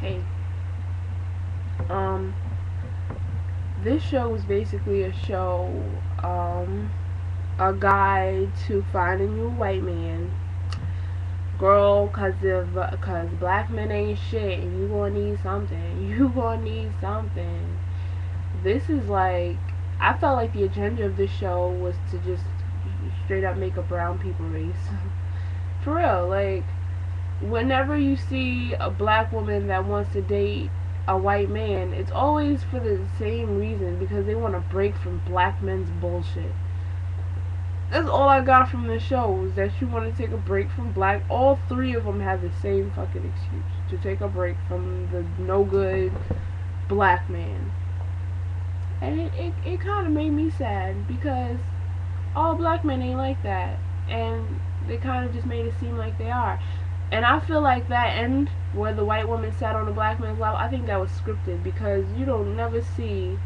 Hey, um, this show is basically a show, a guide to finding you a white man. Girl, cause black men ain't shit and you gonna need something. You gonna need something. This is like, I felt like the agenda of this show was to just straight up make a brown people race. For real, like, whenever you see a black woman that wants to date a white man, it's always for the same reason, because they want to break from black men's bullshit. That's all I got from the show, was that you want to take a break from black. All three of them have the same fucking excuse to take a break from the no good black man. And it kind of made me sad, because all black men ain't like that. And they kind of just made it seem like they are. And I feel like that end where the white woman sat on the black man's lap, I think that was scripted, because you don't never see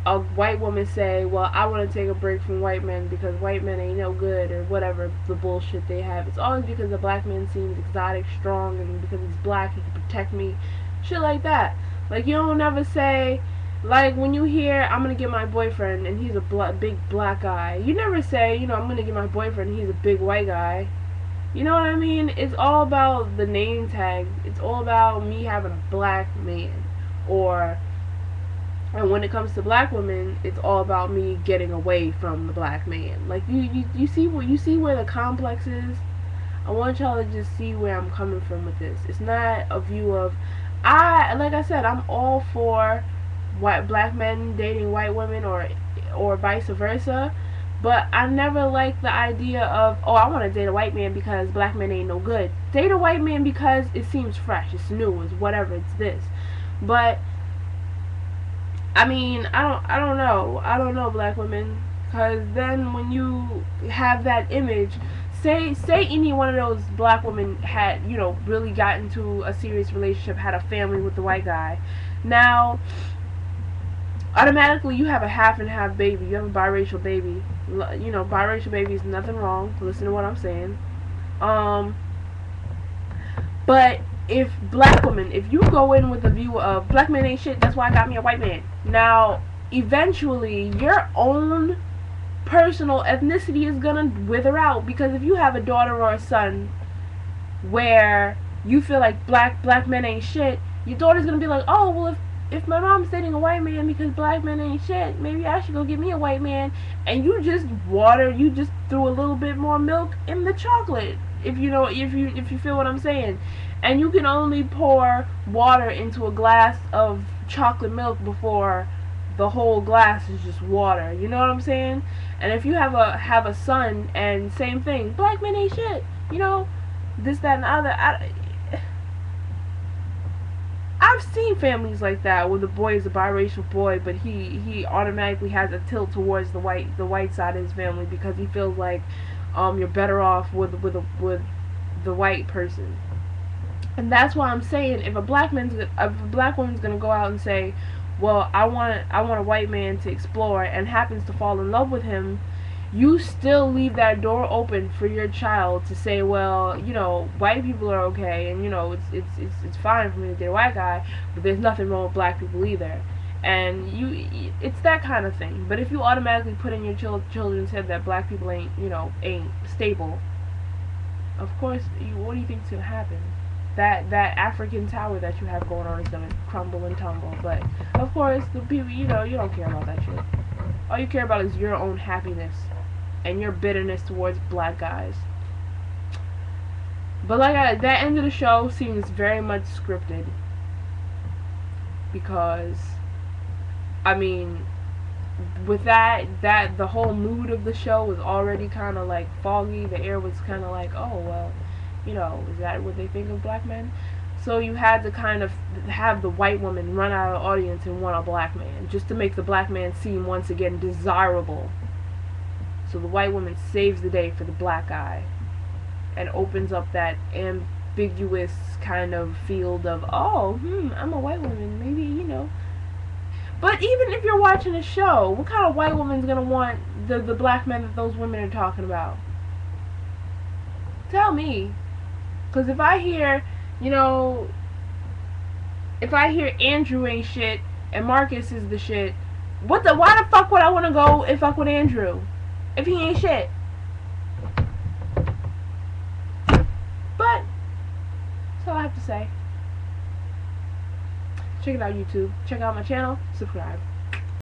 a white woman say, well, I want to take a break from white men because white men ain't no good, or whatever the bullshit they have. It's always because the black man seems exotic, strong, and because he's black, he can protect me. Shit like that. Like, you don't never say, like, when you hear, I'm going to get my boyfriend and he's a big black guy, you never say, I'm going to get my boyfriend and he's a big white guy. You know what I mean? It's all about the name tag. It's all about me having a black man. And when it comes to black women, it's all about me getting away from the black man. Like, you see where the complex is? I want y'all to just see where I'm coming from with this. It's not a view of, like I said, I'm all for black men dating white women, or vice versa. But I never liked the idea of, oh, I want to date a white man because black men ain't no good. Date a white man because it seems fresh, it's new, it's whatever, it's this. But I mean, I don't know, black women, because then when you have that image, say any one of those black women had, really got into a serious relationship, had a family with the white guy. Now, automatically you have a half and half baby. You have a biracial baby. Biracial baby is nothing wrong. Listen to what I'm saying. But if black women, if you go in with the view of black men ain't shit, that's why I got me a white man. Now, eventually, your own personal ethnicity is gonna wither out, because if you have a daughter or a son where you feel like black men ain't shit, your daughter's gonna be like, oh, well, if my mom's dating a white man because black men ain't shit, maybe I should go get me a white man. And you just threw a little bit more milk in the chocolate, if you feel what I'm saying. And you can only pour water into a glass of chocolate milk before the whole glass is just water. You know what I'm saying? And if you have a son, and same thing, black men ain't shit, this, that, and the other. I've seen families like that where the boy is a biracial boy, but he automatically has a tilt towards the white side of his family, because he feels like you're better off with the white person. And that's why I'm saying, if a black woman's gonna go out and say, well, I want a white man to explore, and happens to fall in love with him, you still leave that door open for your child to say, well, white people are okay, and it's fine for me to date a white guy, but there's nothing wrong with black people either. And it's that kind of thing. But if you automatically put in your children's head that black people ain't stable, of course, what do you think is gonna happen? That African tower that you have going on is gonna crumble and tumble. But of course, the people, you don't care about that shit. All you care about is your own happiness and your bitterness towards black guys. But that end of the show seems very much scripted, because I mean, with that the whole mood of the show was already kind of like foggy. The air was kind of like, oh well, is that what they think of black men? So you had to kind of have the white woman run out of the audience and want a black man, just to make the black man seem once again desirable. So the white woman saves the day for the black guy, and opens up that ambiguous kind of field of, oh, I'm a white woman, maybe, But even if you're watching a show, what kind of white woman's gonna want the black men that those women are talking about? Tell me. Because if I hear, if I hear Andrew ain't shit and Marcus is the shit, why the fuck would I want to go and fuck with Andrew if he ain't shit? But that's all I have to say. Check it out, YouTube. Check out my channel. Subscribe.